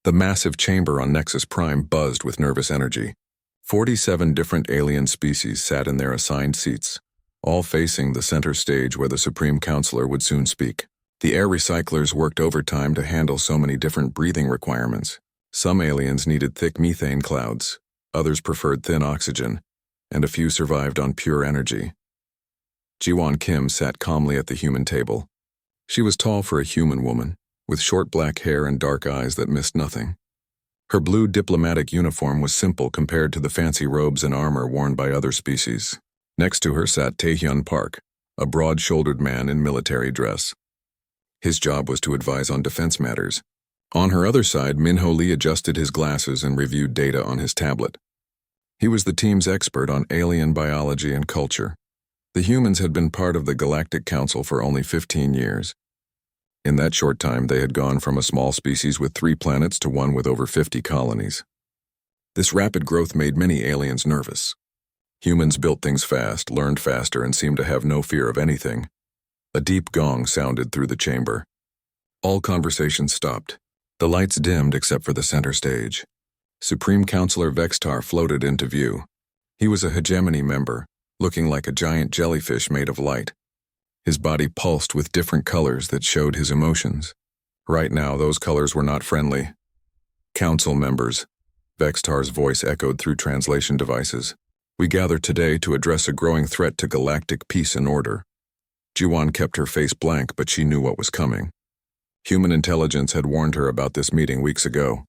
The massive chamber on Nexus Prime buzzed with nervous energy. 47 different alien species sat in their assigned seats, all facing the center stage where the Supreme Counselor would soon speak. The air recyclers worked overtime to handle so many different breathing requirements. Some aliens needed thick methane clouds, others preferred thin oxygen, and a few survived on pure energy. Jiwon Kim sat calmly at the human table. She was tall for a human woman, with short black hair and dark eyes that missed nothing. Her blue diplomatic uniform was simple compared to the fancy robes and armor worn by other species. Next to her sat Taehyun Park, a broad-shouldered man in military dress. His job was to advise on defense matters. On her other side, Min-ho Lee adjusted his glasses and reviewed data on his tablet. He was the team's expert on alien biology and culture. The humans had been part of the Galactic Council for only 15 years. In that short time, they had gone from a small species with 3 planets to one with over 50 colonies. This rapid growth made many aliens nervous. Humans built things fast, learned faster, and seemed to have no fear of anything. A deep gong sounded through the chamber. All conversation stopped. The lights dimmed except for the center stage. Supreme Counselor Vextar floated into view. He was a hegemony member, looking like a giant jellyfish made of light. His body pulsed with different colors that showed his emotions. Right now, those colors were not friendly. Council members, Vextar's voice echoed through translation devices. We gather today to address a growing threat to galactic peace and order. Jiwon kept her face blank, but she knew what was coming. Human intelligence had warned her about this meeting weeks ago.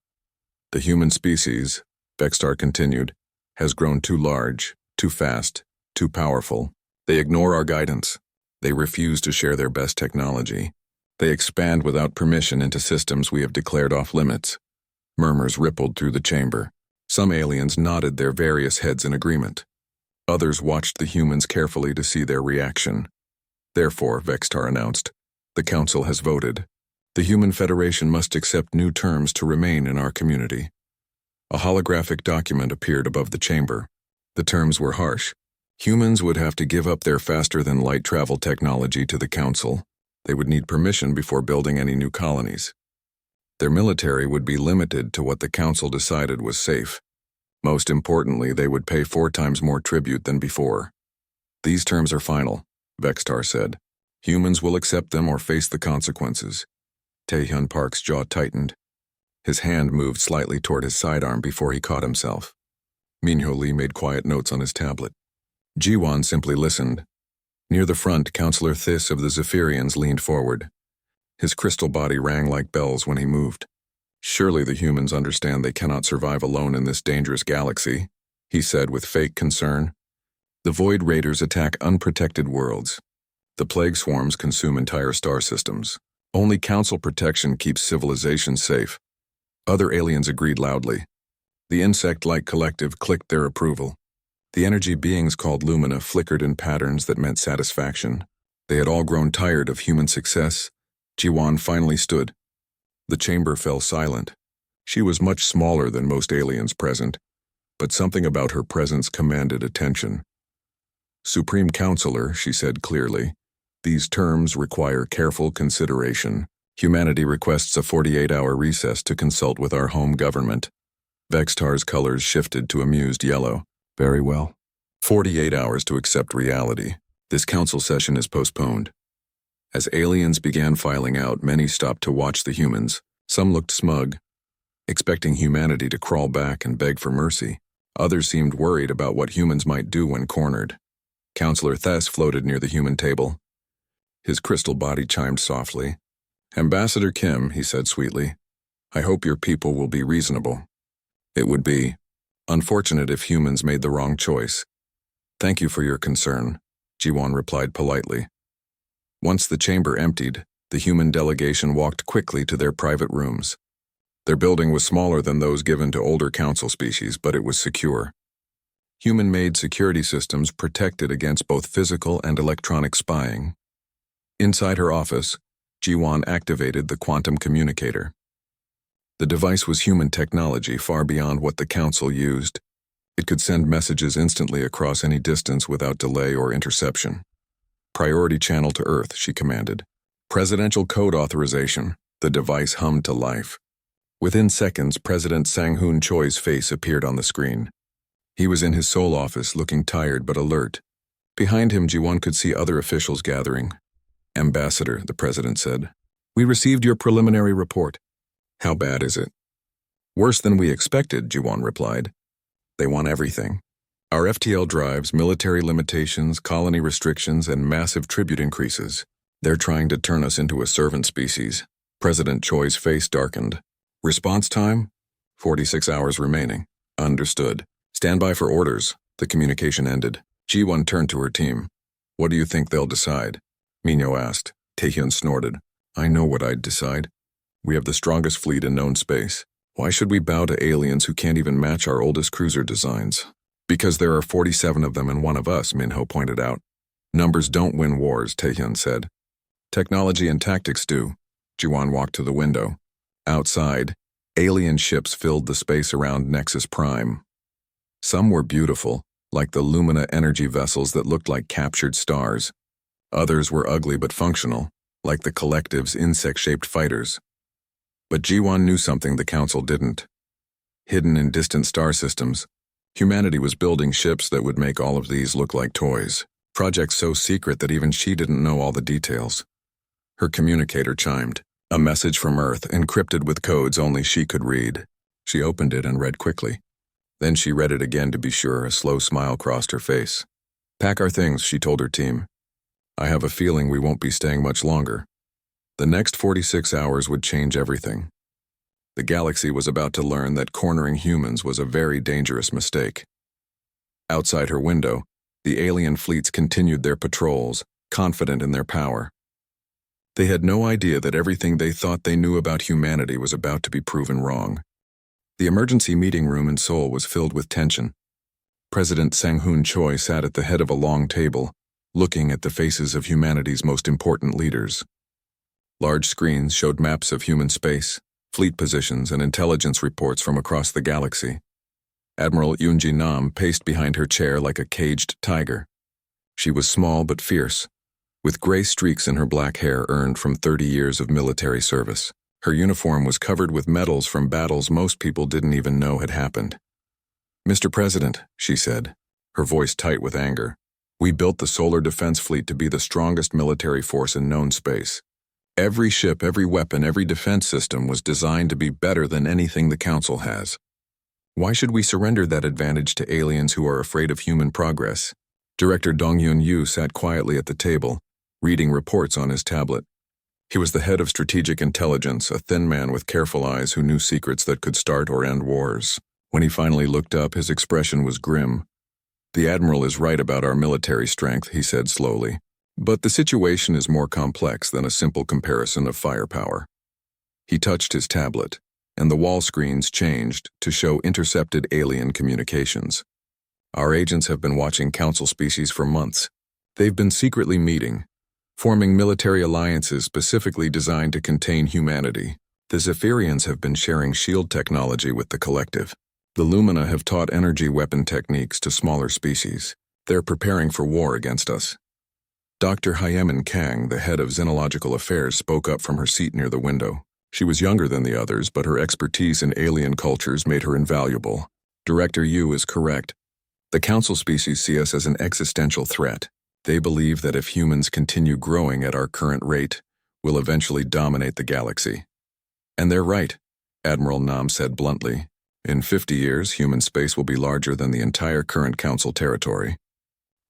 The human species, Vextar continued, has grown too large, too fast, too powerful. They ignore our guidance. They refuse to share their best technology. They expand without permission into systems we have declared off limits. Murmurs rippled through the chamber. Some aliens nodded their various heads in agreement. Others watched the humans carefully to see their reaction. Therefore, Vextar announced, the Council has voted. The Human Federation must accept new terms to remain in our community. A holographic document appeared above the chamber. The terms were harsh. Humans would have to give up their faster-than-light travel technology to the Council. They would need permission before building any new colonies. Their military would be limited to what the Council decided was safe. Most importantly, they would pay 4 times more tribute than before. These terms are final, Vextar said. Humans will accept them or face the consequences. Taehyun Park's jaw tightened. His hand moved slightly toward his sidearm before he caught himself. Min-ho Lee made quiet notes on his tablet. Jiwon simply listened. Near the front, Counselor Thys of the Zephyrians leaned forward. His crystal body rang like bells when he moved. Surely the humans understand they cannot survive alone in this dangerous galaxy, he said with fake concern. The Void Raiders attack unprotected worlds. The plague swarms consume entire star systems. Only Council protection keeps civilization safe. Other aliens agreed loudly. The insect-like collective clicked their approval. The energy beings called Lumina flickered in patterns that meant satisfaction. They had all grown tired of human success. Jiwon finally stood. The chamber fell silent. She was much smaller than most aliens present, but something about her presence commanded attention. Supreme Counselor, she said clearly, these terms require careful consideration. Humanity requests a 48-hour recess to consult with our home government. Vextar's colors shifted to amused yellow. Very well. 48 hours to accept reality. This council session is postponed. As aliens began filing out, many stopped to watch the humans. Some looked smug, expecting humanity to crawl back and beg for mercy. Others seemed worried about what humans might do when cornered. Counselor Thys floated near the human table. His crystal body chimed softly. Ambassador Kim, he said sweetly, I hope your people will be reasonable. It would be unfortunate if humans made the wrong choice. Thank you for your concern, Jiwon replied politely. Once the chamber emptied, the human delegation walked quickly to their private rooms. Their building was smaller than those given to older council species, but it was secure. Human-made security systems protected against both physical and electronic spying. Inside her office, Jiwon activated the quantum communicator. The device was human technology far beyond what the Council used. It could send messages instantly across any distance without delay or interception. Priority channel to Earth, she commanded. Presidential code authorization. The device hummed to life. Within seconds, President Sang-hoon Choi's face appeared on the screen. He was in his Seoul office, looking tired but alert. Behind him, Ji-won could see other officials gathering. "Ambassador," the president said, "we received your preliminary report. How bad is it?" "Worse than we expected," Ji-won replied. "They want everything. Our FTL drives, military limitations, colony restrictions, and massive tribute increases. They're trying to turn us into a servant species." President Choi's face darkened. "Response time? 46 hours remaining." "Understood. Stand by for orders." The communication ended. Ji-won turned to her team. "What do you think they'll decide?" Minyo asked. Taehyun snorted. "I know what I'd decide. We have the strongest fleet in known space. Why should we bow to aliens who can't even match our oldest cruiser designs?" "Because there are 47 of them and one of us," Minho pointed out. "Numbers don't win wars," Taehyun said. "Technology and tactics do." Ji-won walked to the window. Outside, alien ships filled the space around Nexus Prime. Some were beautiful, like the Lumina energy vessels that looked like captured stars. Others were ugly but functional, like the Collective's insect-shaped fighters. But Ji-won knew something the Council didn't. Hidden in distant star systems, humanity was building ships that would make all of these look like toys. Projects so secret that even she didn't know all the details. Her communicator chimed. A message from Earth, encrypted with codes only she could read. She opened it and read quickly. Then she read it again to be sure. A slow smile crossed her face. "Pack our things," she told her team. "I have a feeling we won't be staying much longer." The next 46 hours would change everything. The galaxy was about to learn that cornering humans was a very dangerous mistake. Outside her window, the alien fleets continued their patrols, confident in their power. They had no idea that everything they thought they knew about humanity was about to be proven wrong. The emergency meeting room in Seoul was filled with tension. President Sang-hoon Choi sat at the head of a long table, looking at the faces of humanity's most important leaders. Large screens showed maps of human space, fleet positions, and intelligence reports from across the galaxy. Admiral Yoon-ji Nam paced behind her chair like a caged tiger. She was small but fierce, with gray streaks in her black hair earned from 30 years of military service. Her uniform was covered with medals from battles most people didn't even know had happened. "Mr. President," she said, her voice tight with anger, "we built the Solar Defense Fleet to be the strongest military force in known space. Every ship, every weapon, every defense system was designed to be better than anything the Council has. Why should we surrender that advantage to aliens who are afraid of human progress?" Director Dong-Yun-yu sat quietly at the table, reading reports on his tablet. He was the head of strategic intelligence, a thin man with careful eyes who knew secrets that could start or end wars. When he finally looked up, his expression was grim. "The Admiral is right about our military strength," he said slowly. "But the situation is more complex than a simple comparison of firepower." He touched his tablet, and the wall screens changed to show intercepted alien communications. "Our agents have been watching Council species for months. They've been secretly meeting, forming military alliances specifically designed to contain humanity. The Zephyrians have been sharing shield technology with the Collective. The Lumina have taught energy weapon techniques to smaller species. They're preparing for war against us." Dr. Hyemin Kang, the head of Xenological Affairs, spoke up from her seat near the window. She was younger than the others, but her expertise in alien cultures made her invaluable. "Director Yu is correct. The Council species see us as an existential threat. They believe that if humans continue growing at our current rate, we'll eventually dominate the galaxy." "And they're right," Admiral Nam said bluntly. "In 50 years, human space will be larger than the entire current Council territory.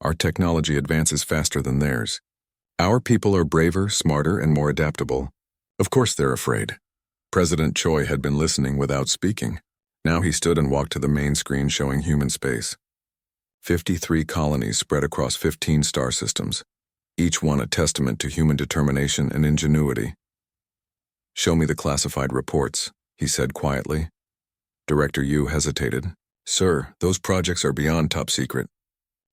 Our technology advances faster than theirs. Our people are braver, smarter, and more adaptable. Of course they're afraid." President Choi had been listening without speaking. Now he stood and walked to the main screen showing human space. 53 colonies spread across 15 star systems, each one a testament to human determination and ingenuity. "Show me the classified reports," he said quietly. Director Yu hesitated. "Sir, those projects are beyond top secret.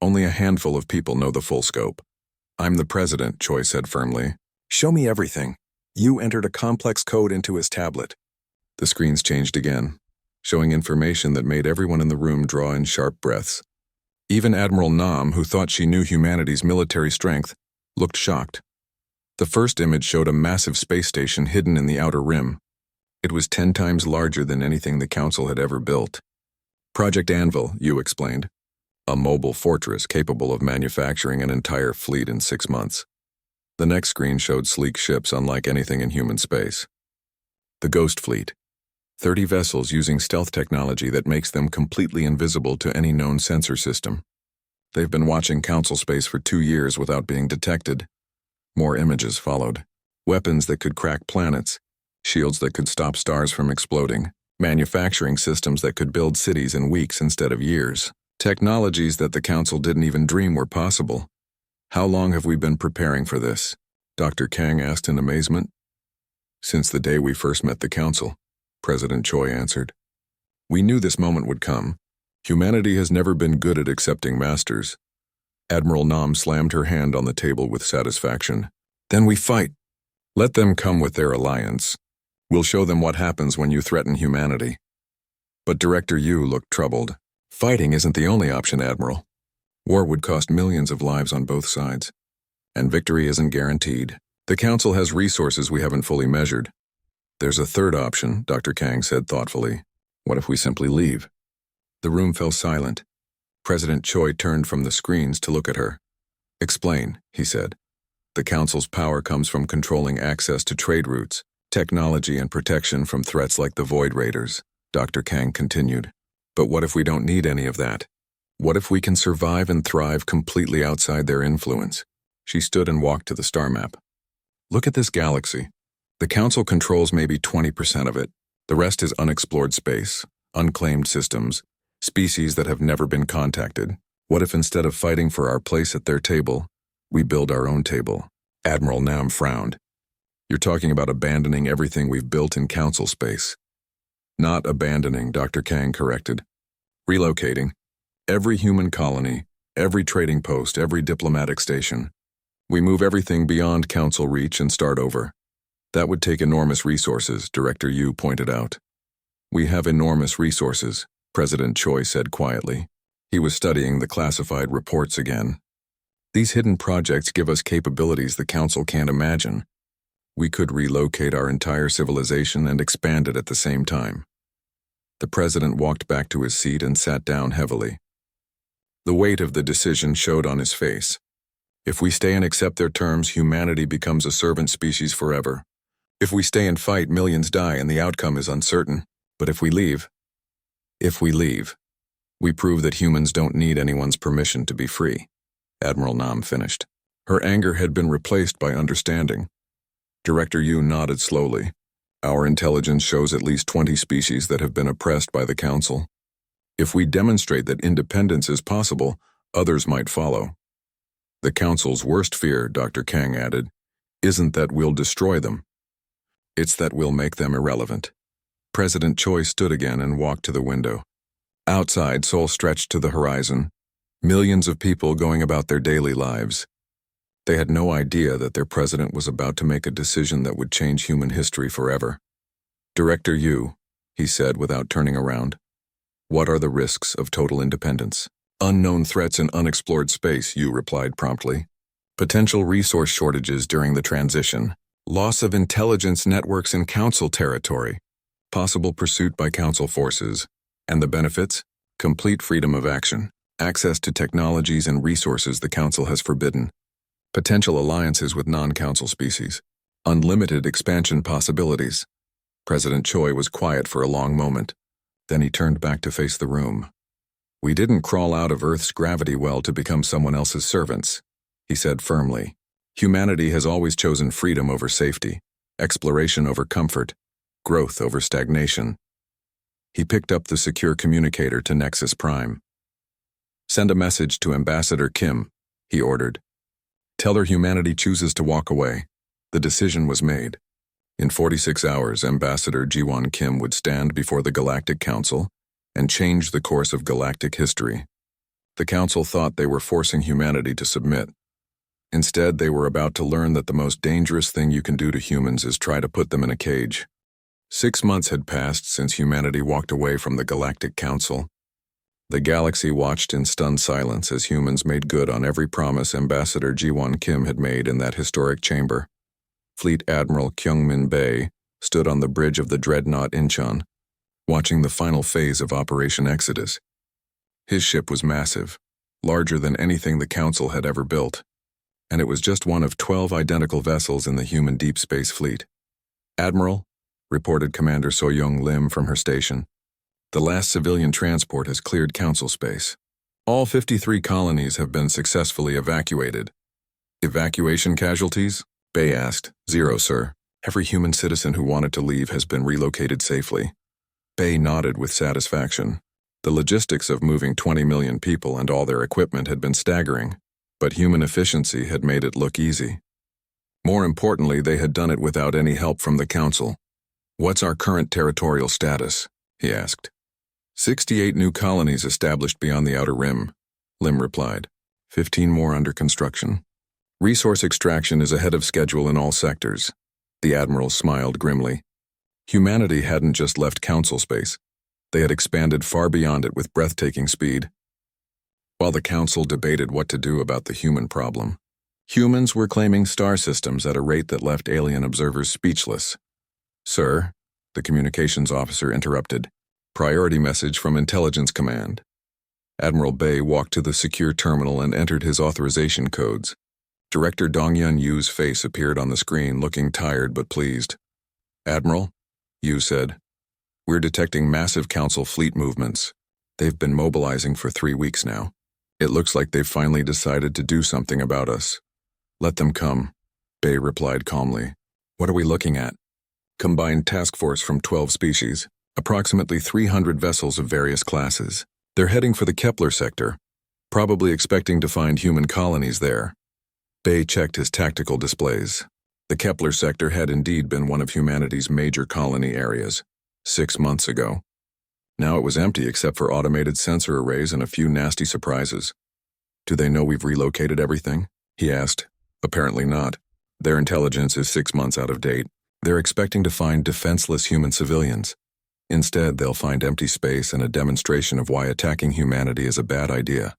Only a handful of people know the full scope." "I'm the president," Choi said firmly. "Show me everything." Yu entered a complex code into his tablet. The screens changed again, showing information that made everyone in the room draw in sharp breaths. Even Admiral Nam, who thought she knew humanity's military strength, looked shocked. The first image showed a massive space station hidden in the outer rim. It was 10 times larger than anything the Council had ever built. Project Anvil, Yu explained. A mobile fortress capable of manufacturing an entire fleet in 6 months. The next screen showed sleek ships unlike anything in human space. The Ghost Fleet. 30 vessels using stealth technology that makes them completely invisible to any known sensor system. They've been watching Council space for 2 years without being detected. More images followed. Weapons that could crack planets, shields that could stop stars from exploding, manufacturing systems that could build cities in weeks instead of years. Technologies that the Council didn't even dream were possible. How long have we been preparing for this? Dr. Kang asked in amazement. Since the day we first met the Council, President Choi answered. We knew this moment would come. Humanity has never been good at accepting masters. Admiral Nam slammed her hand on the table with satisfaction. Then we fight. Let them come with their alliance. We'll show them what happens when you threaten humanity. But Director Yu looked troubled. Fighting isn't the only option, Admiral. War would cost millions of lives on both sides. And victory isn't guaranteed. The Council has resources we haven't fully measured. There's a third option, Dr. Kang said thoughtfully. What if we simply leave? The room fell silent. President Choi turned from the screens to look at her. Explain, he said. The Council's power comes from controlling access to trade routes, technology and protection from threats like the Void Raiders, Dr. Kang continued. But what if we don't need any of that? What if we can survive and thrive completely outside their influence? She stood and walked to the star map. Look at this galaxy. The Council controls maybe 20% of it. The rest is unexplored space, unclaimed systems, species that have never been contacted. What if instead of fighting for our place at their table, we build our own table? Admiral Nam frowned. You're talking about abandoning everything we've built in Council space. Not abandoning, Dr. Kang corrected. Relocating. Every human colony, every trading post, every diplomatic station. We move everything beyond Council reach and start over. That would take enormous resources, Director Yu pointed out. We have enormous resources, President Choi said quietly. He was studying the classified reports again. These hidden projects give us capabilities the Council can't imagine. We could relocate our entire civilization and expand it at the same time. The President walked back to his seat and sat down heavily. The weight of the decision showed on his face. If we stay and accept their terms, humanity becomes a servant species forever. If we stay and fight, millions die and the outcome is uncertain. But if we leave, we prove that humans don't need anyone's permission to be free. Admiral Nam finished. Her anger had been replaced by understanding. Director Yu nodded slowly. Our intelligence shows at least 20 species that have been oppressed by the Council. If we demonstrate that independence is possible, others might follow. The Council's worst fear, Dr. Kang added, isn't that we'll destroy them. It's that we'll make them irrelevant. President Choi stood again and walked to the window. Outside, Seoul stretched to the horizon. Millions of people going about their daily lives. They had no idea that their president was about to make a decision that would change human history forever. Director Yu, he said without turning around. What are the risks of total independence? Unknown threats in unexplored space, Yu replied promptly. Potential resource shortages during the transition. Loss of intelligence networks in Council territory. Possible pursuit by Council forces. And the benefits? Complete freedom of action. Access to technologies and resources the Council has forbidden. Potential alliances with non-Council species. Unlimited expansion possibilities. President Choi was quiet for a long moment. Then he turned back to face the room. We didn't crawl out of Earth's gravity well to become someone else's servants, he said firmly. Humanity has always chosen freedom over safety, exploration over comfort, growth over stagnation. He picked up the secure communicator to Nexus Prime. Send a message to Ambassador Kim, he ordered. Tell her humanity chooses to walk away. The decision was made. In 46 hours, Ambassador Jiwon Kim would stand before the Galactic Council and change the course of galactic history. The Council thought they were forcing humanity to submit. Instead, they were about to learn that the most dangerous thing you can do to humans is try to put them in a cage. 6 months had passed since humanity walked away from the Galactic Council. The galaxy watched in stunned silence as humans made good on every promise Ambassador Jiwon Kim had made in that historic chamber. Fleet Admiral Kyungmin Bae, stood on the bridge of the dreadnought Incheon, watching the final phase of Operation Exodus. His ship was massive, larger than anything the Council had ever built, and it was just one of 12 identical vessels in the human deep space fleet. "Admiral," reported Commander So-Young Lim from her station, "the last civilian transport has cleared Council space. All 53 colonies have been successfully evacuated." "Evacuation casualties?" Bay asked. "Zero, sir. Every human citizen who wanted to leave has been relocated safely." Bay nodded with satisfaction. The logistics of moving 20 million people and all their equipment had been staggering, but human efficiency had made it look easy. More importantly, they had done it without any help from the Council. "What's our current territorial status?" he asked. 68 new colonies established beyond the Outer Rim," Lim replied. 15 more under construction. "Resource extraction is ahead of schedule in all sectors." The Admiral smiled grimly. Humanity hadn't just left Council space. They had expanded far beyond it with breathtaking speed. While the Council debated what to do about the human problem, humans were claiming star systems at a rate that left alien observers speechless. "Sir," the communications officer interrupted. "Priority message from Intelligence Command." Admiral Bay walked to the secure terminal and entered his authorization codes. Director Dongyun Yu's face appeared on the screen, looking tired but pleased. "Admiral," Yu said, "we're detecting massive Council fleet movements. They've been mobilizing for 3 weeks now. It looks like they've finally decided to do something about us." "Let them come," Bay replied calmly. "What are we looking at?" "Combined task force from 12 species, approximately 300 vessels of various classes. They're heading for the Kepler sector, probably expecting to find human colonies there." Bay checked his tactical displays. The Kepler sector had indeed been one of humanity's major colony areas 6 months ago. Now it was empty except for automated sensor arrays and a few nasty surprises. "Do they know we've relocated everything?" he asked. "Apparently not. Their intelligence is 6 months out of date. They're expecting to find defenseless human civilians. Instead, they'll find empty space and a demonstration of why attacking humanity is a bad idea,"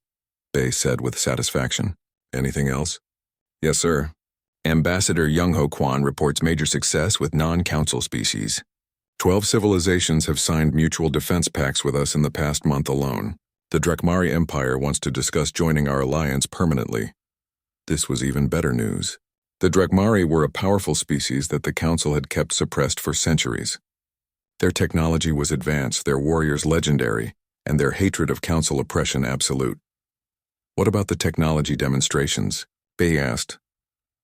Bay said with satisfaction. "Anything else?" "Yes, sir. Ambassador Young-Ho Kwan reports major success with non-Council species. 12 civilizations have signed mutual defense pacts with us in the past month alone. The Drakmari Empire wants to discuss joining our alliance permanently." This was even better news. The Drakmari were a powerful species that the Council had kept suppressed for centuries. Their technology was advanced, their warriors legendary, and their hatred of Council oppression absolute. "What about the technology demonstrations?" Bay asked.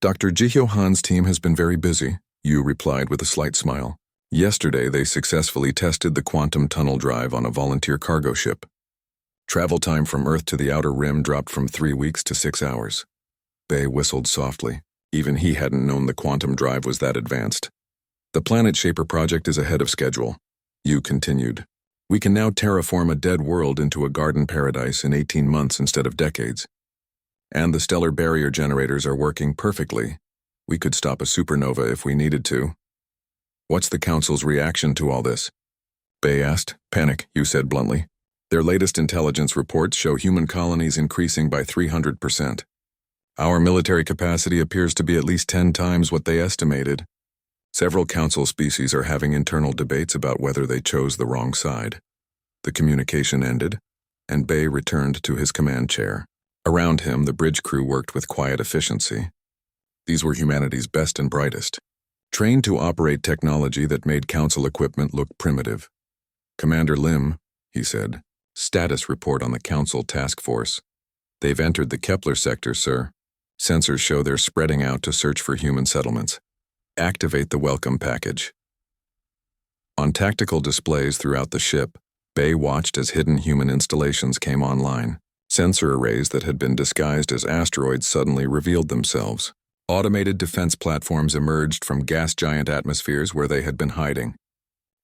"Dr. Jihyo Han's team has been very busy," Yu replied with a slight smile. "Yesterday they successfully tested the quantum tunnel drive on a volunteer cargo ship. Travel time from Earth to the Outer Rim dropped from 3 weeks to 6 hours. Bay whistled softly. Even he hadn't known the quantum drive was that advanced. "The Planet Shaper project is ahead of schedule," Yu continued. "We can now terraform a dead world into a garden paradise in 18 months instead of decades. And the stellar barrier generators are working perfectly. We could stop a supernova if we needed to." "What's the Council's reaction to all this?" Bay asked. "Panic," Yu said bluntly. "Their latest intelligence reports show human colonies increasing by 300%. Our military capacity appears to be at least 10 times what they estimated. Several Council species are having internal debates about whether they chose the wrong side." The communication ended, and Bay returned to his command chair. Around him, the bridge crew worked with quiet efficiency. These were humanity's best and brightest, trained to operate technology that made Council equipment look primitive. "Commander Lim," he said, "status report on the Council task force. They've entered the Kepler sector, sir. Sensors show they're spreading out to search for human settlements. Activate the welcome package." On tactical displays throughout the ship, Bay watched as hidden human installations came online. Sensor arrays that had been disguised as asteroids suddenly revealed themselves. Automated defense platforms emerged from gas giant atmospheres where they had been hiding.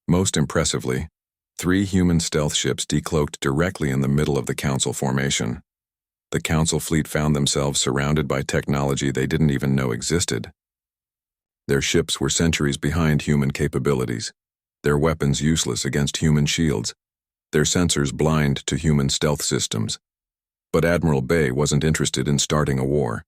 Most impressively, 3 human stealth ships decloaked directly in the middle of the Council formation. The Council fleet found themselves surrounded by technology they didn't even know existed. Their ships were centuries behind human capabilities, their weapons useless against human shields, their sensors blind to human stealth systems. But Admiral Bay wasn't interested in starting a war.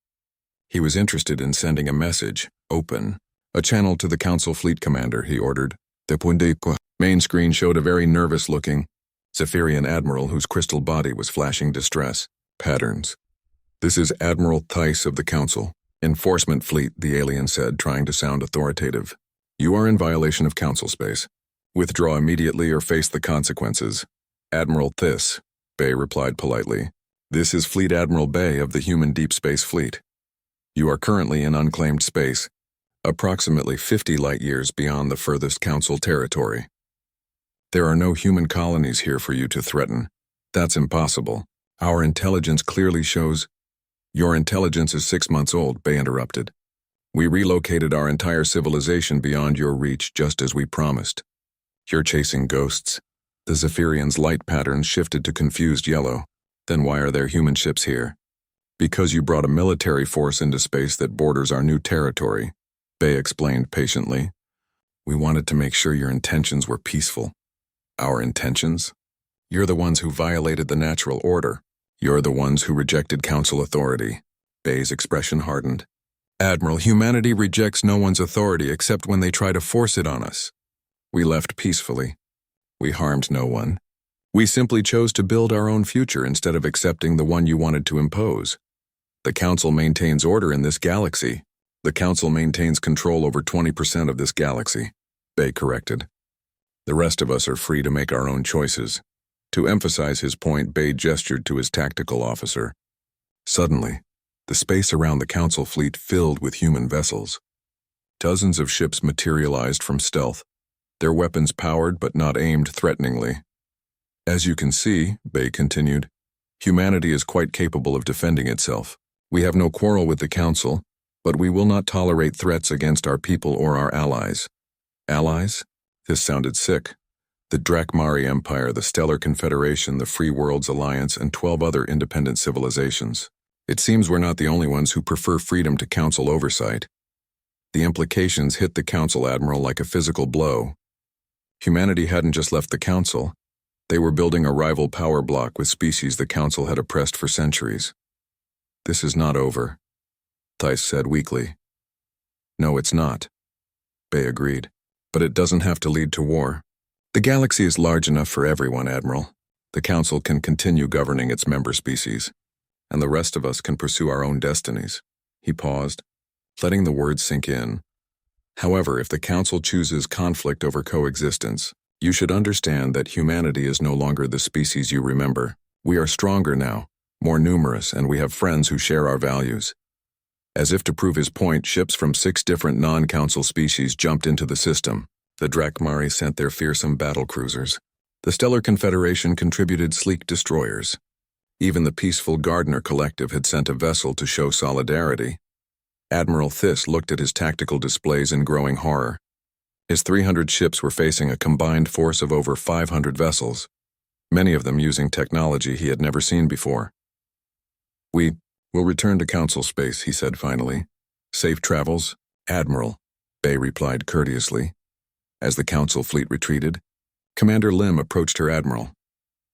He was interested in sending a message, open, A channel to the Council Fleet Commander, he ordered. The main screen showed a very nervous-looking Zephyrian admiral whose crystal body was flashing distress patterns. This is Admiral Theiss of the Council. Enforcement Fleet, the alien said, trying to sound authoritative. You are in violation of Council space. Withdraw immediately or face the consequences. Admiral Theiss, Bay replied politely. This is Fleet Admiral Bay of the Human Deep Space Fleet. You are currently in unclaimed space, approximately 50 light-years beyond the furthest Council territory. There are no human colonies here for you to threaten. That's impossible. Our intelligence clearly shows— Your intelligence is 6 months old, Bay interrupted. We relocated our entire civilization beyond your reach just as we promised. You're chasing ghosts. The Zephyrians' light patterns shifted to confused yellow. Then why are there human ships here? Because you brought a military force into space that borders our new territory, Bay explained patiently. We wanted to make sure your intentions were peaceful. Our intentions? You're the ones who violated the natural order. You're the ones who rejected Council authority. Bay's expression hardened. Admiral, humanity rejects no one's authority except when they try to force it on us. We left peacefully. We harmed no one. We simply chose to build our own future instead of accepting the one you wanted to impose. The Council maintains order in this galaxy. The Council maintains control over 20% of this galaxy, Bay corrected. The rest of us are free to make our own choices. To emphasize his point, Bay gestured to his tactical officer. Suddenly, the space around the Council fleet filled with human vessels. Dozens of ships materialized from stealth, their weapons powered but not aimed threateningly. As you can see, Bay continued, humanity is quite capable of defending itself. We have no quarrel with the Council, but we will not tolerate threats against our people or our allies. Allies? This sounded sick. The Drakmari Empire, the Stellar Confederation, the Free Worlds Alliance, and 12 other independent civilizations. It seems we're not the only ones who prefer freedom to Council oversight. The implications hit the Council Admiral like a physical blow. Humanity hadn't just left the Council. They were building a rival power block with species the Council had oppressed for centuries. This is not over, Theiss said weakly. No, it's not, Bay agreed. But it doesn't have to lead to war. The galaxy is large enough for everyone, Admiral. The Council can continue governing its member species, and the rest of us can pursue our own destinies. He paused, letting the words sink in. However, if the Council chooses conflict over coexistence, you should understand that humanity is no longer the species you remember. We are stronger now, more numerous, and we have friends who share our values. As if to prove his point, ships from 6 different non-Council species jumped into the system. The Drakmari sent their fearsome battlecruisers. The Stellar Confederation contributed sleek destroyers. Even the peaceful Gardner Collective had sent a vessel to show solidarity. Admiral Theiss looked at his tactical displays in growing horror. His 300 ships were facing a combined force of over 500 vessels, many of them using technology he had never seen before. We'll return to Council space, he said finally. Safe travels, Admiral, Bay replied courteously. As the Council fleet retreated, Commander Lim approached her Admiral.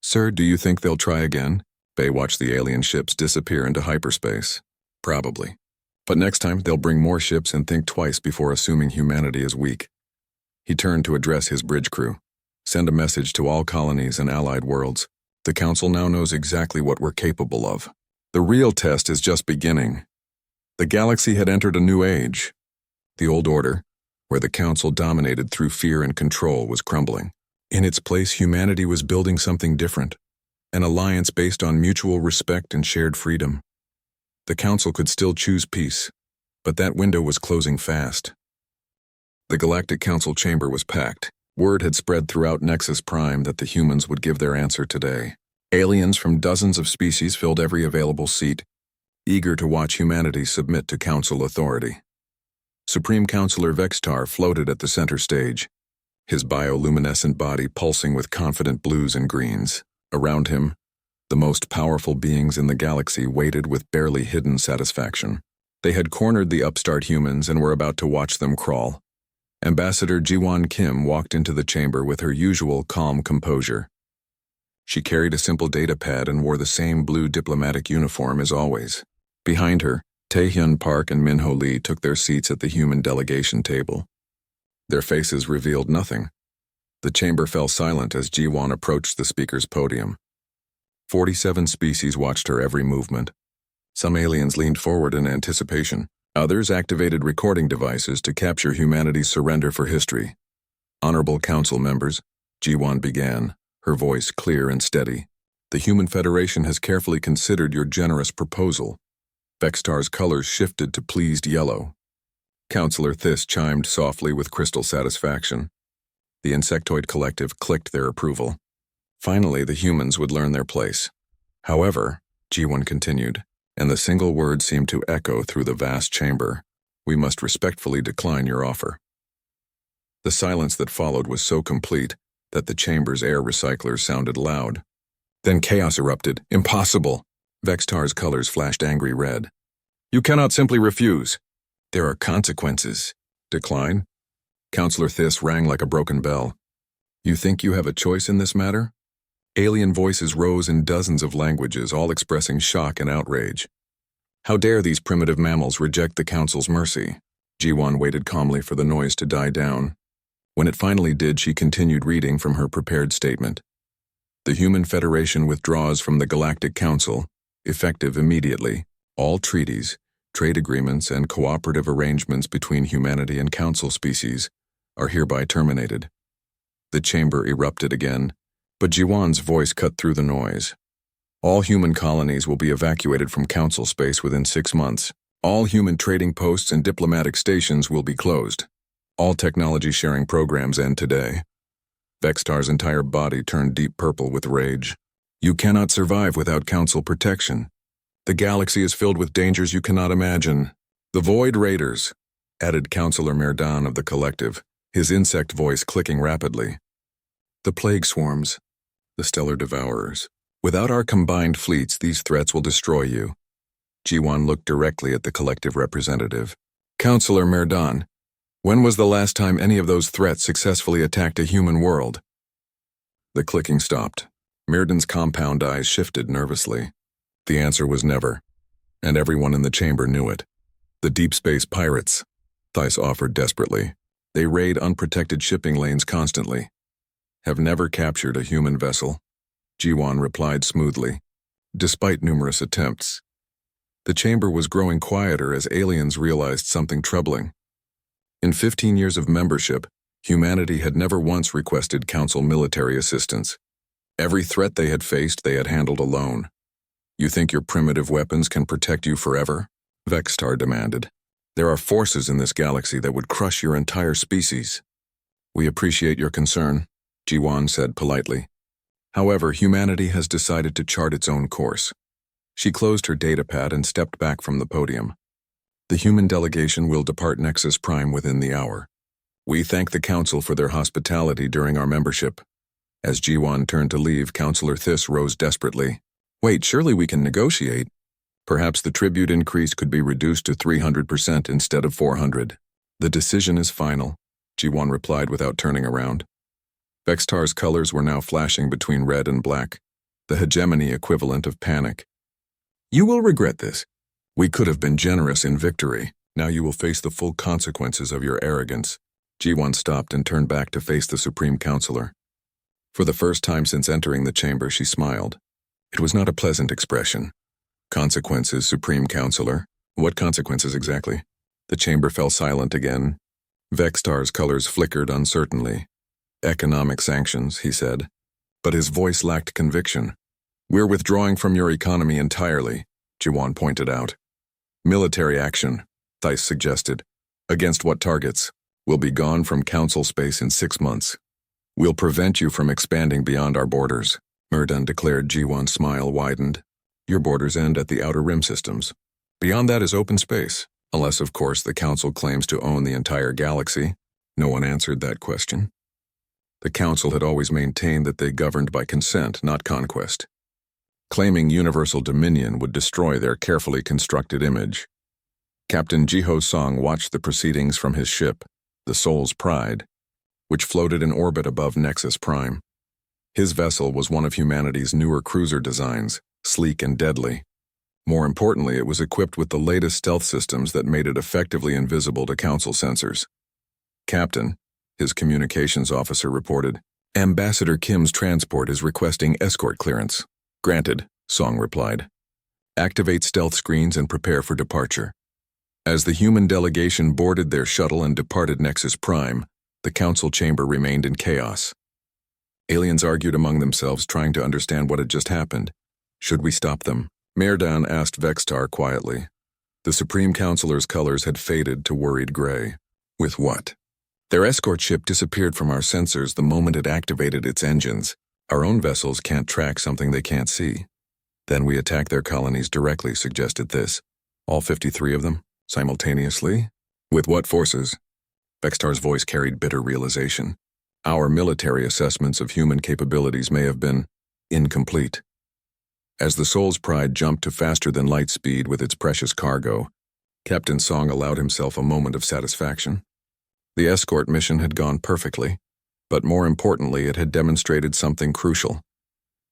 Sir, do you think they'll try again? Bay watched the alien ships disappear into hyperspace. Probably. But next time they'll bring more ships and think twice before assuming humanity is weak. He turned to address his bridge crew. Send a message to all colonies and allied worlds. The Council now knows exactly what we're capable of. The real test is just beginning. The galaxy had entered a new age. The old order, where the Council dominated through fear and control, was crumbling. In its place, humanity was building something different, an alliance based on mutual respect and shared freedom. The Council could still choose peace, but that window was closing fast. The Galactic Council chamber was packed. Word had spread throughout Nexus Prime that the humans would give their answer today. Aliens from dozens of species filled every available seat, eager to watch humanity submit to Council authority. Supreme Counselor Vextar floated at the center stage, his bioluminescent body pulsing with confident blues and greens. Around him, the most powerful beings in the galaxy waited with barely hidden satisfaction. They had cornered the upstart humans and were about to watch them crawl. Ambassador Jiwon Kim walked into the chamber with her usual calm composure. She carried a simple data pad and wore the same blue diplomatic uniform as always. Behind her, Taehyun Park and Minho Lee took their seats at the human delegation table. Their faces revealed nothing. The chamber fell silent as Ji-won approached the speaker's podium. 47 species watched her every movement. Some aliens leaned forward in anticipation. Others activated recording devices to capture humanity's surrender for history. Honorable Council members, Ji-won began, her voice clear and steady. The Human Federation has carefully considered your generous proposal. Vextar's colors shifted to pleased yellow. Councillor Thys chimed softly with crystal satisfaction. The Insectoid Collective clicked their approval. Finally, the humans would learn their place. However, Ji-won continued, and the single word seemed to echo through the vast chamber, we must respectfully decline your offer. The silence that followed was so complete that the chamber's air recyclers sounded loud. Then chaos erupted. Impossible! Vextar's colors flashed angry red. You cannot simply refuse. There are consequences. Decline? Councillor Thys rang like a broken bell. You think you have a choice in this matter? Alien voices rose in dozens of languages, all expressing shock and outrage. How dare these primitive mammals reject the Council's mercy? Ji-won waited calmly for the noise to die down. When it finally did, she continued reading from her prepared statement. The Human Federation withdraws from the Galactic Council, effective immediately. All treaties, trade agreements, and cooperative arrangements between humanity and Council species are hereby terminated. The chamber erupted again, but Ji-won's voice cut through the noise. All human colonies will be evacuated from Council space within 6 months. All human trading posts and diplomatic stations will be closed. All technology-sharing programs end today. Vextar's entire body turned deep purple with rage. You cannot survive without Council protection. The galaxy is filled with dangers you cannot imagine. The Void Raiders, added Councillor Merdan of the Collective, his insect voice clicking rapidly. The Plague Swarms, the Stellar Devourers. Without our combined fleets, these threats will destroy you. Ji-won looked directly at the Collective representative. Councillor Merdan, when was the last time any of those threats successfully attacked a human world? The clicking stopped. Merdan's compound eyes shifted nervously. The answer was never, and everyone in the chamber knew it. The deep space pirates, Thys offered desperately. They raid unprotected shipping lanes constantly. Have never captured a human vessel, Ji-won replied smoothly, despite numerous attempts. The chamber was growing quieter as aliens realized something troubling. In 15 years of membership, humanity had never once requested Council military assistance. Every threat they had faced, they had handled alone. You think your primitive weapons can protect you forever? Vextar demanded. There are forces in this galaxy that would crush your entire species. We appreciate your concern, Ji-won said politely. However, humanity has decided to chart its own course. She closed her datapad and stepped back from the podium. The human delegation will depart Nexus Prime within the hour. We thank the Council for their hospitality during our membership. As Ji-won turned to leave, Councillor Thys rose desperately. Wait, surely we can negotiate. Perhaps the tribute increase could be reduced to 300% instead of 400. The decision is final, Ji-won replied without turning around. Vextar's colors were now flashing between red and black, the hegemony equivalent of panic. You will regret this. We could have been generous in victory. Now you will face the full consequences of your arrogance. Ji-won stopped and turned back to face the Supreme Councilor. For the first time since entering the chamber, she smiled. It was not a pleasant expression. Consequences, Supreme Councilor. What consequences exactly? The chamber fell silent again. Vextar's colors flickered uncertainly. Economic sanctions, he said. But his voice lacked conviction. We're withdrawing from your economy entirely, Ji-won pointed out. Military action, Thys suggested. Against what targets? We'll be gone from Council space in 6 months. We'll prevent you from expanding beyond our borders, Merdan declared. Ji-won's smile widened. Your borders end at the Outer Rim systems. Beyond that is open space, unless, of course, the Council claims to own the entire galaxy. No one answered that question. The Council had always maintained that they governed by consent, not conquest. Claiming universal dominion would destroy their carefully constructed image. Captain Jiho Song watched the proceedings from his ship, the Soul's Pride, which floated in orbit above Nexus Prime. His vessel was one of humanity's newer cruiser designs, sleek and deadly. More importantly, it was equipped with the latest stealth systems that made it effectively invisible to Council sensors. "Captain," his communications officer reported, "Ambassador Kim's transport is requesting escort clearance." "Granted," Song replied. "Activate stealth screens and prepare for departure." As the human delegation boarded their shuttle and departed Nexus Prime, the Council chamber remained in chaos. Aliens argued among themselves, trying to understand what had just happened. "Should we stop them?" Merdan asked Vextar quietly. The Supreme Councilor's colors had faded to worried gray. "With what?" "Their escort ship disappeared from our sensors the moment it activated its engines. Our own vessels can't track something they can't see." "Then we attack their colonies directly," suggested this. "All 53 of them? Simultaneously? With what forces?" Vextar's voice carried bitter realization. "Our military assessments of human capabilities may have been incomplete." As the Soul's Pride jumped to faster-than-light speed with its precious cargo, Captain Song allowed himself a moment of satisfaction. The escort mission had gone perfectly, but more importantly, it had demonstrated something crucial.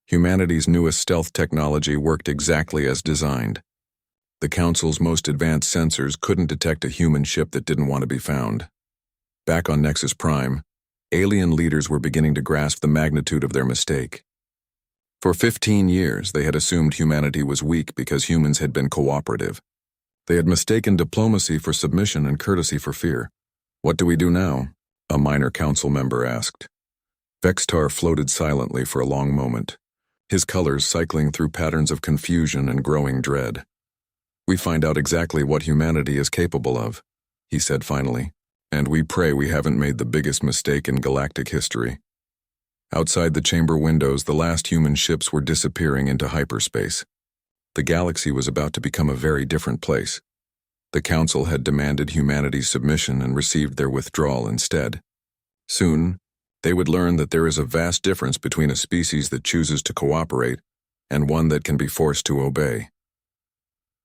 Humanity's newest stealth technology worked exactly as designed. The Council's most advanced sensors couldn't detect a human ship that didn't want to be found. Back on Nexus Prime, alien leaders were beginning to grasp the magnitude of their mistake. For 15 years, they had assumed humanity was weak because humans had been cooperative. They had mistaken diplomacy for submission and courtesy for fear. "What do we do now?" a minor council member asked. Vextar floated silently for a long moment, his colors cycling through patterns of confusion and growing dread. "We find out exactly what humanity is capable of," he said finally, "and we pray we haven't made the biggest mistake in galactic history." Outside the chamber windows, the last human ships were disappearing into hyperspace. The galaxy was about to become a very different place. The Council had demanded humanity's submission and received their withdrawal instead. Soon, they would learn that there is a vast difference between a species that chooses to cooperate and one that can be forced to obey.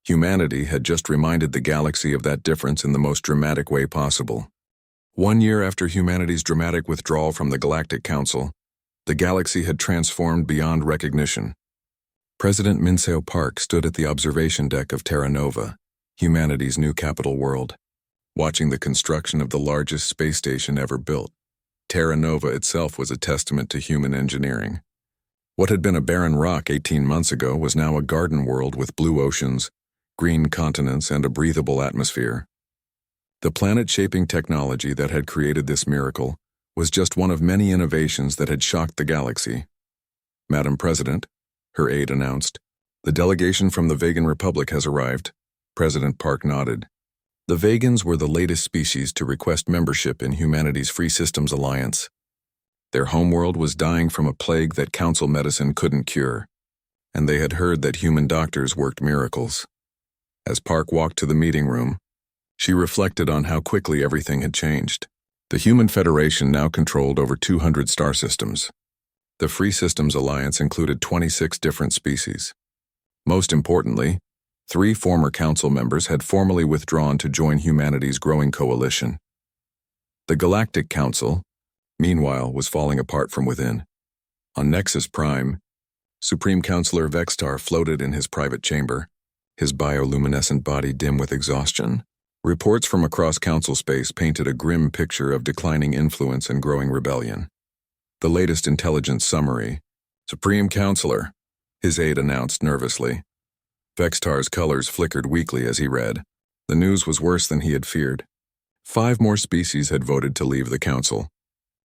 Humanity had just reminded the galaxy of that difference in the most dramatic way possible. 1 year after humanity's dramatic withdrawal from the Galactic Council, the galaxy had transformed beyond recognition. President Minseo Park stood at the observation deck of Terra Nova, humanity's new capital world, watching the construction of the largest space station ever built. Terra Nova itself was a testament to human engineering. What had been a barren rock 18 months ago was now a garden world with blue oceans, green continents, and a breathable atmosphere. The planet-shaping technology that had created this miracle was just one of many innovations that had shocked the galaxy. "Madam President," her aide announced, "the delegation from the Vegan Republic has arrived." President Park nodded. The Vegans were the latest species to request membership in humanity's Free Systems Alliance. Their homeworld was dying from a plague that Council medicine couldn't cure, and they had heard that human doctors worked miracles. As Park walked to the meeting room, she reflected on how quickly everything had changed. The Human Federation now controlled over 200 star systems. The Free Systems Alliance included 26 different species. Most importantly, 3 former Council members had formally withdrawn to join humanity's growing coalition. The Galactic Council, meanwhile, was falling apart from within. On Nexus Prime, Supreme Councilor Vextar floated in his private chamber, his bioluminescent body dim with exhaustion. Reports from across Council space painted a grim picture of declining influence and growing rebellion. The latest intelligence summary. "Supreme Councilor," his aide announced nervously. Vextar's colors flickered weakly as he read. The news was worse than he had feared. 5 more species had voted to leave the Council.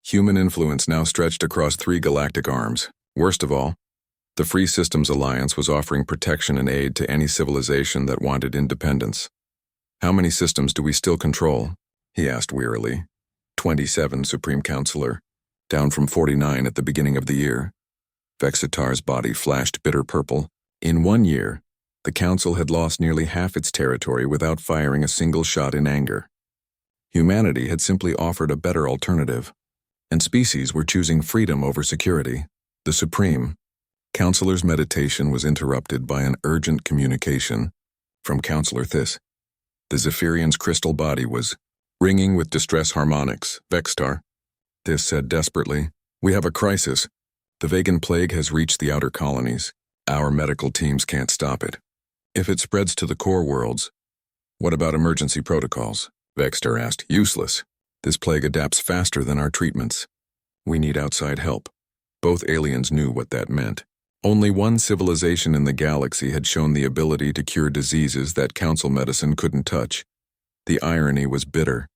Human influence now stretched across 3 galactic arms. Worst of all, the Free Systems Alliance was offering protection and aid to any civilization that wanted independence. "How many systems do we still control?" he asked wearily. 27, Supreme Councilor, down from 49 at the beginning of the year. Vexatar's body flashed bitter purple. In 1 year, the Council had lost nearly half its territory without firing a single shot in anger. Humanity had simply offered a better alternative, and species were choosing freedom over security. The Supreme Councilor's meditation was interrupted by an urgent communication from Councilor Thys. The Zephyrian's crystal body was ringing with distress harmonics. "Vextar," Thys said desperately, "we have a crisis. The Vegan plague has reached the outer colonies. Our medical teams can't stop it." If it spreads to the core worlds, what about emergency protocols? Vexter asked. Useless. This plague adapts faster than our treatments. We need outside help. Both aliens knew what that meant. Only one civilization in the galaxy had shown the ability to cure diseases that council medicine couldn't touch. The irony was bitter.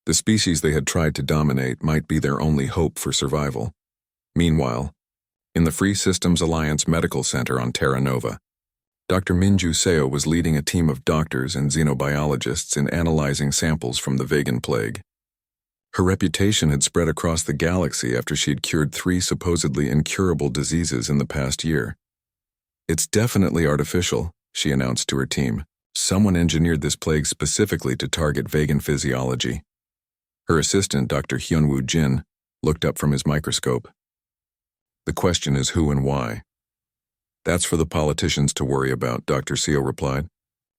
The species they had tried to dominate might be their only hope for survival. Meanwhile, in the Free Systems Alliance Medical Center on Terra Nova, Dr. Minju Seo was leading a team of doctors and xenobiologists in analyzing samples from the Vegan plague. Her reputation had spread across the galaxy after she'd cured 3 supposedly incurable diseases in the past year. It's definitely artificial, she announced to her team. Someone engineered this plague specifically to target vegan physiology. Her assistant, Dr. Hyunwoo Jin, looked up from his microscope. The question is who and why. That's for the politicians to worry about, Dr. Seo replied.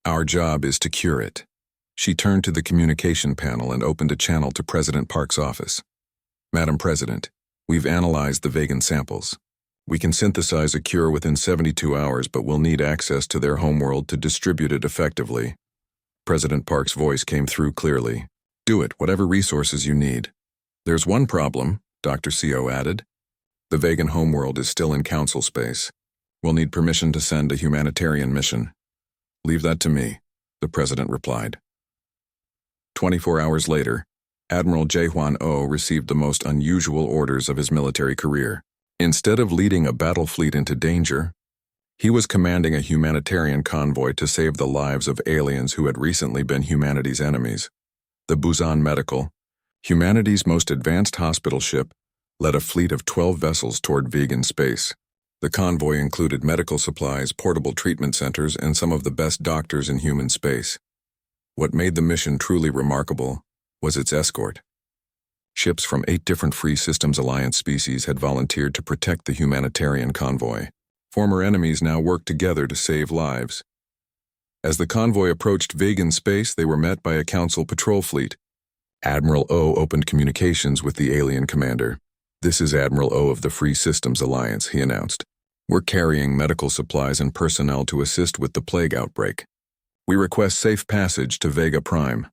Our job is to cure it. She turned to the communication panel and opened a channel to President Park's office. Madam President, we've analyzed the vegan samples. We can synthesize a cure within 72 hours, but we'll need access to their homeworld to distribute it effectively. President Park's voice came through clearly. Do it, whatever resources you need. There's one problem, Dr. Seo added. The vegan homeworld is still in council space. We'll need permission to send a humanitarian mission. Leave that to me, the president replied. 24 hours later, Admiral Jae-hwan-oh received the most unusual orders of his military career. Instead of leading a battle fleet into danger, he was commanding a humanitarian convoy to save the lives of aliens who had recently been humanity's enemies. The Busan Medical, humanity's most advanced hospital ship, led a fleet of 12 vessels toward vegan space. The convoy included medical supplies, portable treatment centers, and some of the best doctors in human space. What made the mission truly remarkable was its escort. Ships from 8 different Free Systems Alliance species had volunteered to protect the humanitarian convoy. Former enemies now worked together to save lives. As the convoy approached vegan space, they were met by a council patrol fleet. Admiral O opened communications with the alien commander. This is Admiral O of the Free Systems Alliance, he announced. We're carrying medical supplies and personnel to assist with the plague outbreak. We request safe passage to Vega Prime.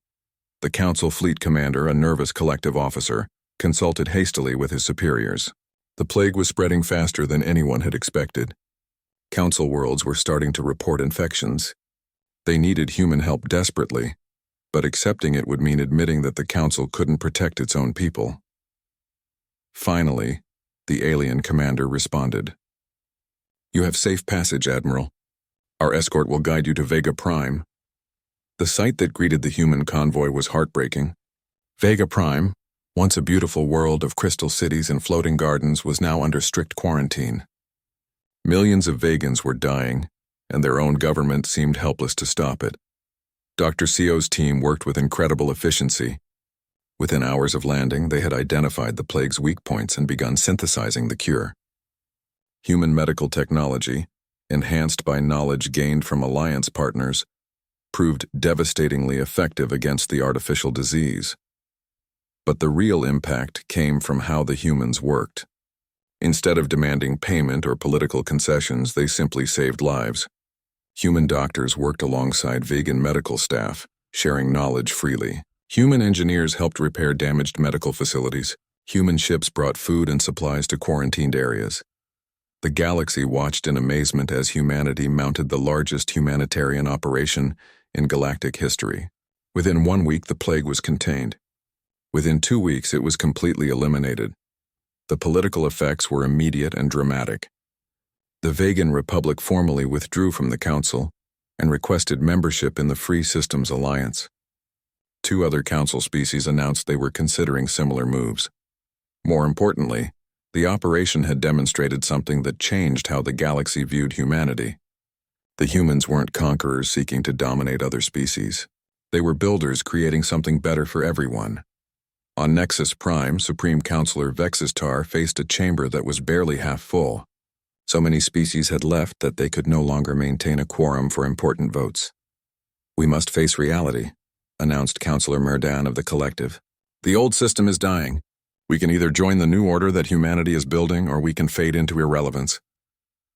The Council Fleet Commander, a nervous collective officer, consulted hastily with his superiors. The plague was spreading faster than anyone had expected. Council worlds were starting to report infections. They needed human help desperately, but accepting it would mean admitting that the Council couldn't protect its own people. Finally, the alien commander responded. You have safe passage, Admiral. Our escort will guide you to Vega Prime. The sight that greeted the human convoy was heartbreaking. Vega Prime, once a beautiful world of crystal cities and floating gardens, was now under strict quarantine. Millions of vegans were dying, and their own government seemed helpless to stop it. Dr. Seo's team worked with incredible efficiency. Within hours of landing, they had identified the plague's weak points and begun synthesizing the cure. Human medical technology, enhanced by knowledge gained from alliance partners, proved devastatingly effective against the artificial disease. But the real impact came from how the humans worked. Instead of demanding payment or political concessions, they simply saved lives. Human doctors worked alongside vegan medical staff, sharing knowledge freely. Human engineers helped repair damaged medical facilities. Human ships brought food and supplies to quarantined areas. The galaxy watched in amazement as humanity mounted the largest humanitarian operation in galactic history. Within 1 week, the plague was contained. Within 2 weeks, it was completely eliminated. The political effects were immediate and dramatic. The Vegan Republic formally withdrew from the Council and requested membership in the Free Systems Alliance. 2 other Council species announced they were considering similar moves. More importantly, the operation had demonstrated something that changed how the galaxy viewed humanity. The humans weren't conquerors seeking to dominate other species. They were builders creating something better for everyone. On Nexus Prime, Supreme Counselor Vexistar faced a chamber that was barely half full. So many species had left that they could no longer maintain a quorum for important votes. We must face reality, announced Counselor Merdan of the Collective. The old system is dying. We can either join the new order that humanity is building, or we can fade into irrelevance.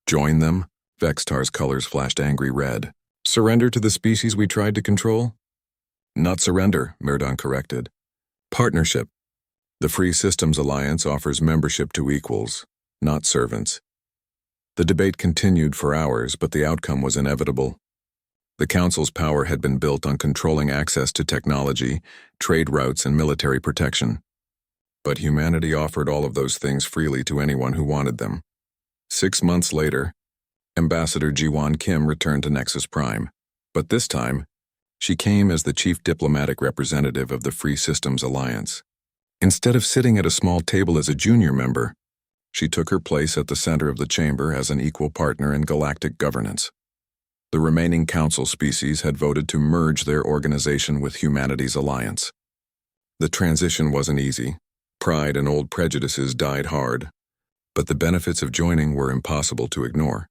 Join them? Vextar's colors flashed angry red. Surrender to the species we tried to control? Not surrender, Merdon corrected. Partnership. The Free Systems Alliance offers membership to equals, not servants. The debate continued for hours, but the outcome was inevitable. The Council's power had been built on controlling access to technology, trade routes, and military protection. But humanity offered all of those things freely to anyone who wanted them. 6 months later, Ambassador Ji-Won Kim returned to Nexus Prime. But this time, she came as the chief diplomatic representative of the Free Systems Alliance. Instead of sitting at a small table as a junior member, she took her place at the center of the chamber as an equal partner in galactic governance. The remaining council species had voted to merge their organization with humanity's alliance. The transition wasn't easy. Pride and old prejudices died hard, but the benefits of joining were impossible to ignore.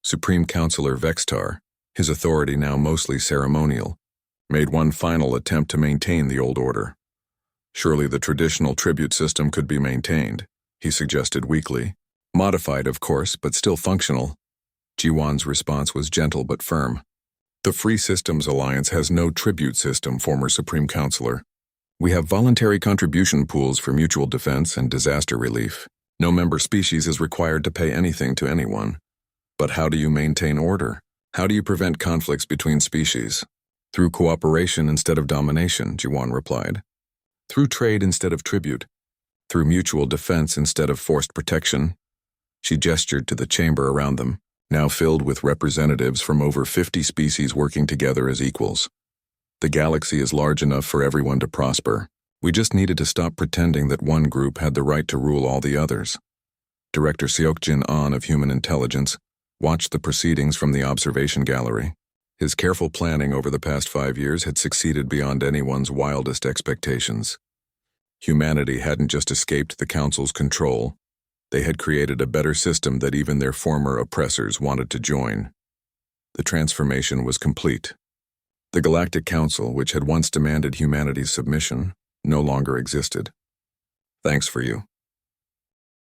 Supreme Counselor Vextar, his authority now mostly ceremonial, made one final attempt to maintain the old order. Surely the traditional tribute system could be maintained, he suggested weakly. Modified, of course, but still functional. Ji-Won's response was gentle but firm. The Free Systems Alliance has no tribute system, former Supreme Counselor. We have voluntary contribution pools for mutual defense and disaster relief. No member species is required to pay anything to anyone. But how do you maintain order? How do you prevent conflicts between species? Through cooperation instead of domination, Ji-Won replied. Through trade instead of tribute. Through mutual defense instead of forced protection. She gestured to the chamber around them, now filled with representatives from over 50 species working together as equals. The galaxy is large enough for everyone to prosper. We just needed to stop pretending that one group had the right to rule all the others. Director Seokjin An of Human Intelligence watched the proceedings from the observation gallery. His careful planning over the past 5 years had succeeded beyond anyone's wildest expectations. Humanity hadn't just escaped the Council's control. They had created a better system that even their former oppressors wanted to join. The transformation was complete. The Galactic Council, which had once demanded humanity's submission, no longer existed. Thanks for you.